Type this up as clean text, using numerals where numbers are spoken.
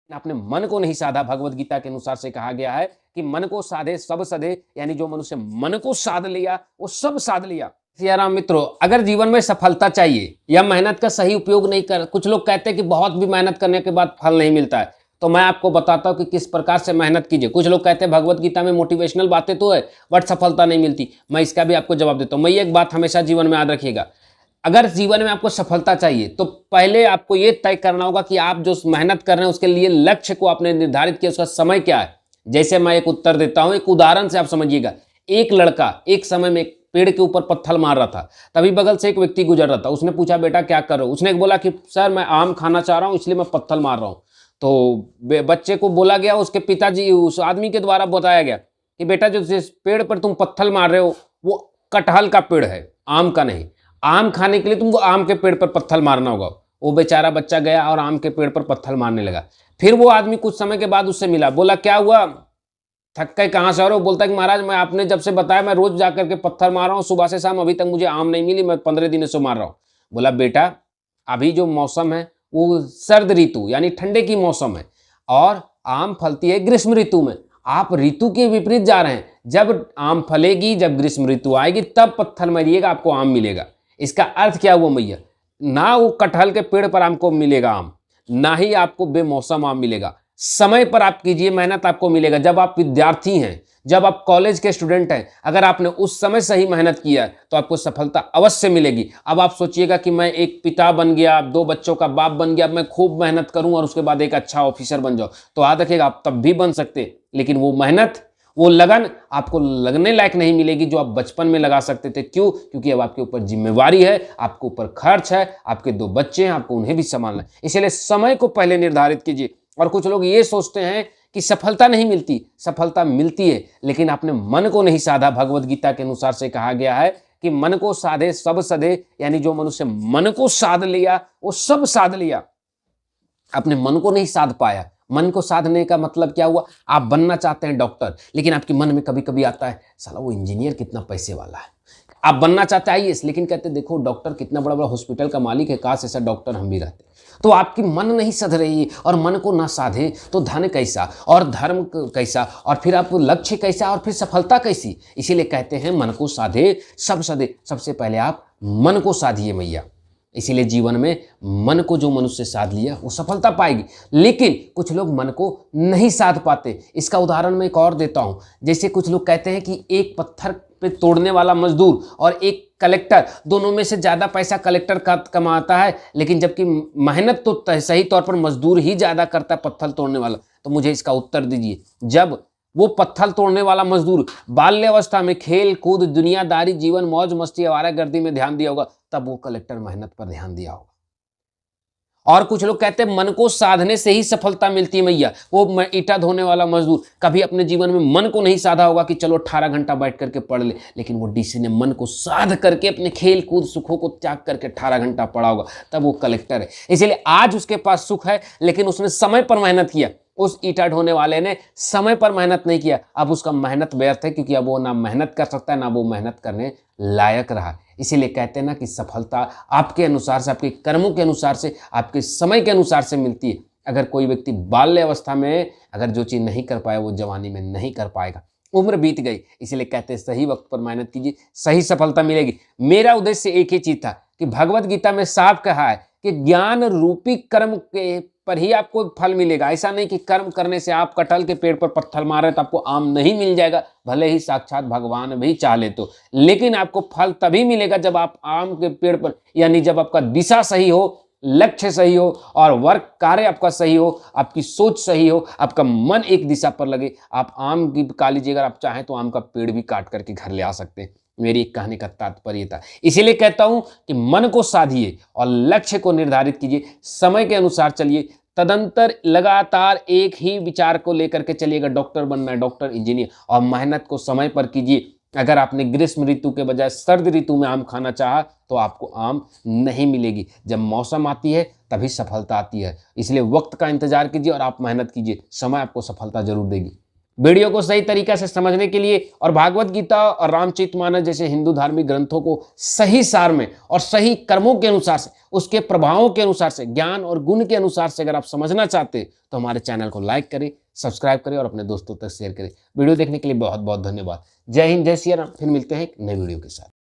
आपने मन को नहीं साधा। भगवत गीता के अनुसार से कहा गया है कि मन को साधे सब सधे, यानी जो मनुष्य मन को साध लिया वो सब साध लिया। सियाराम मित्रों, अगर जीवन में सफलता चाहिए या मेहनत का सही उपयोग नहीं कर, कुछ लोग कहते हैं कि बहुत भी मेहनत करने के बाद फल नहीं मिलता है, तो मैं आपको बताता हूं कि किस प्रकार से मेहनत कीजिए। कुछ लोग कहते हैं भगवत गीता में मोटिवेशनल बातें तो है बट सफलता नहीं मिलती। मैं इसका भी आपको जवाब देता हूं। मैं ये एक बात हमेशा जीवन में याद रखिएगा, अगर जीवन में आपको सफलता चाहिए तो पहले आपको ये तय करना होगा कि आप जो मेहनत कर रहे हैं उसके लिए लक्ष्य को आपने निर्धारित किया, उसका समय क्या है। जैसे मैं एक उत्तर देता हूं, एक उदाहरण से आप समझिएगा। एक लड़का एक समय में एक पेड़ के ऊपर पत्थर मार रहा था, तभी बगल से एक व्यक्ति गुजर रहा था। उसने पूछा, बेटा क्या कर रहे हो? उसने बोला कि सर मैं आम खाना चाह रहा हूं इसलिए मैं पत्थर मार रहा हूं। तो बच्चे को बोला गया, उसके पिताजी उस आदमी के द्वारा बताया गया कि बेटा जो जिस पेड़ पर तुम पत्थर मार रहे हो वो कटहल का पेड़ है, आम का नहीं। आम खाने के लिए तुमको आम के पेड़ पर पत्थर मारना होगा। वो बेचारा बच्चा गया और आम के पेड़ पर पत्थर मारने लगा। फिर वो आदमी कुछ समय के बाद उससे मिला, बोला क्या हुआ, थक के कहाँ से आ रहे हो? बोलता है कि महाराज मैं आपने जब से बताया मैं रोज जाकर के पत्थर मार रहा हूँ, सुबह से शाम अभी तक मुझे आम नहीं मिली, मैं 15 दिनों से मार रहा हूँ। बोला बेटा अभी जो मौसम है वो सर्द ऋतु यानी ठंडे की मौसम है और आम फलती है ग्रीष्म ऋतु में। आप ऋतु के विपरीत जा रहे हैं। जब आम फलेगी, जब ग्रीष्म ऋतु आएगी तब पत्थर मारिएगा, आपको आम मिलेगा। इसका अर्थ क्या हुआ मैया? ना वो कटहल के पेड़ पर आपको मिलेगा आम, ना ही आपको बेमौसम आम मिलेगा। समय पर आप कीजिए, मेहनत आपको मिलेगा। जब आप विद्यार्थी हैं, जब आप कॉलेज के स्टूडेंट हैं, अगर आपने उस समय सही मेहनत किया है तो आपको सफलता अवश्य मिलेगी। अब आप सोचिएगा कि मैं एक पिता बन गया, 2 बच्चों का बाप बन गया, मैं खूब मेहनत करूं और उसके बाद एक अच्छा ऑफिसर बन जाऊं, तो याद रखिएगा आप तब भी बन सकते, लेकिन वो मेहनत, वो लगन आपको लगने लायक नहीं मिलेगी जो आप बचपन में लगा सकते थे। क्यों? क्योंकि अब आपके ऊपर जिम्मेवारी है, आपके ऊपर खर्च है, आपके 2 बच्चे हैं, आपको उन्हें भी संभालना है। इसलिए समय को पहले निर्धारित कीजिए। और कुछ लोग ये सोचते हैं कि सफलता नहीं मिलती, सफलता मिलती है, लेकिन आपने मन को नहीं साधा। भगवत गीता के अनुसार से कहा गया है कि मन को साधे सब सधे, यानी जो मनुष्य मन को साध लिया वो सब साध लिया। अपने मन को नहीं साध पाया। मन को साधने का मतलब क्या हुआ? आप बनना चाहते हैं डॉक्टर, लेकिन आपके मन में कभी कभी आता है साला वो इंजीनियर कितना पैसे वाला है। आप बनना चाहते हैं आईएएस, लेकिन कहते देखो डॉक्टर कितना बड़ा बड़ा हॉस्पिटल का मालिक है, काश ऐसा डॉक्टर हम भी रहते। तो आपकी मन नहीं सध रही है, और मन को ना साधे तो धन कैसा और धर्म कैसा, और फिर आप लक्ष्य कैसा, और फिर सफलता कैसी। इसीलिए कहते हैं मन को साधे सब सधे। सबसे पहले आप मन को साधिए मैया। इसीलिए जीवन में मन को जो मनुष्य साध लिया वो सफलता पाएगी। लेकिन कुछ लोग मन को नहीं साध पाते। इसका उदाहरण मैं एक और देता हूं। जैसे कुछ लोग कहते हैं कि एक पत्थर पे तोड़ने वाला मजदूर और एक कलेक्टर, दोनों में से ज्यादा पैसा कलेक्टर का कमाता है, लेकिन जबकि मेहनत तो सही तौर पर मजदूर ही ज्यादा करता है पत्थर तोड़ने वाला। तो मुझे इसका उत्तर दीजिए, जब वो पत्थर तोड़ने वाला मजदूर बाल्यावस्था में खेल कूद, दुनियादारी, जीवन, मौज मस्ती, आवारागर्दी में ध्यान दिया होगा, तब वो कलेक्टर मेहनत पर ध्यान दिया होगा। और कुछ लोग कहते हैं मन को साधने से ही सफलता मिलती है मैया। वो ईटा धोने वाला मजदूर कभी अपने जीवन में मन को नहीं साधा होगा कि चलो 18 घंटा बैठ करके पढ़ ले, लेकिन वो डीसी ने मन को साध करके अपने खेल कूद सुखों को त्याग करके 18 घंटा पढ़ा होगा, तब वो कलेक्टर है। इसलिए आज उसके पास सुख है, लेकिन उसने समय पर मेहनत किया। उस ईटा ढोने वाले ने समय पर मेहनत नहीं किया, अब उसका मेहनत व्यर्थ है, क्योंकि अब वो ना मेहनत कर सकता है, ना वो मेहनत करने लायक रहा। इसीलिए कहते हैं ना कि सफलता आपके अनुसार से, आपके कर्मों के अनुसार से, आपके समय के अनुसार से मिलती है। अगर कोई व्यक्ति बाल्य अवस्था में अगर जो चीज़ नहीं कर पाया वो जवानी में नहीं कर पाएगा। उम्र बीत गई, इसलिए कहते हैं सही वक्त पर मेहनत कीजिए, सही सफलता मिलेगी। मेरा उद्देश्य एक ही चीज था कि भगवत गीता में साफ कहा है कि ज्ञान रूपी कर्म के पर ही आपको फल मिलेगा। ऐसा नहीं कि कर्म करने से आप कटहल के पेड़ पर पत्थर मारे तो आपको आम नहीं मिल जाएगा, भले ही साक्षात भगवान भी चाह ले तो, लेकिन आपको फल तभी मिलेगा जब आप आम के पेड़ पर, यानी जब आपका दिशा सही हो, लक्ष्य सही हो, और वर्क कार्य आपका सही हो, आपकी सोच सही हो, आपका मन एक दिशा पर लगे। आप आम की का लीजिए, अगर आप चाहें तो आम का पेड़ भी काट करके घर ले आ सकते हैं। मेरी एक कहने का तात्पर्य था। इसीलिए कहता हूं कि मन को साधिए और लक्ष्य को निर्धारित कीजिए, समय के अनुसार चलिए, तदंतर लगातार एक ही विचार को लेकर के चलिएगा, डॉक्टर बनना है, डॉक्टर, इंजीनियर, और मेहनत को समय पर कीजिए। अगर आपने ग्रीष्म ऋतु के बजाय सर्द ऋतु में आम खाना चाहा तो आपको आम नहीं मिलेगी। जब मौसम आती है तभी सफलता आती है। इसलिए वक्त का इंतजार कीजिए और आप मेहनत कीजिए, समय आपको सफलता जरूर देगी। वीडियो को सही तरीका से समझने के लिए और भागवत गीता और रामचरितमानस जैसे हिंदू धार्मिक ग्रंथों को सही सार में और सही कर्मों के अनुसार से, उसके प्रभावों के अनुसार से, ज्ञान और गुण के अनुसार से अगर आप समझना चाहते तो हमारे चैनल को लाइक करें, सब्सक्राइब करें और अपने दोस्तों तक शेयर करें। वीडियो देखने के लिए बहुत बहुत धन्यवाद। जय हिंद, जय सिया राम। फिर मिलते हैं एक नए वीडियो के साथ।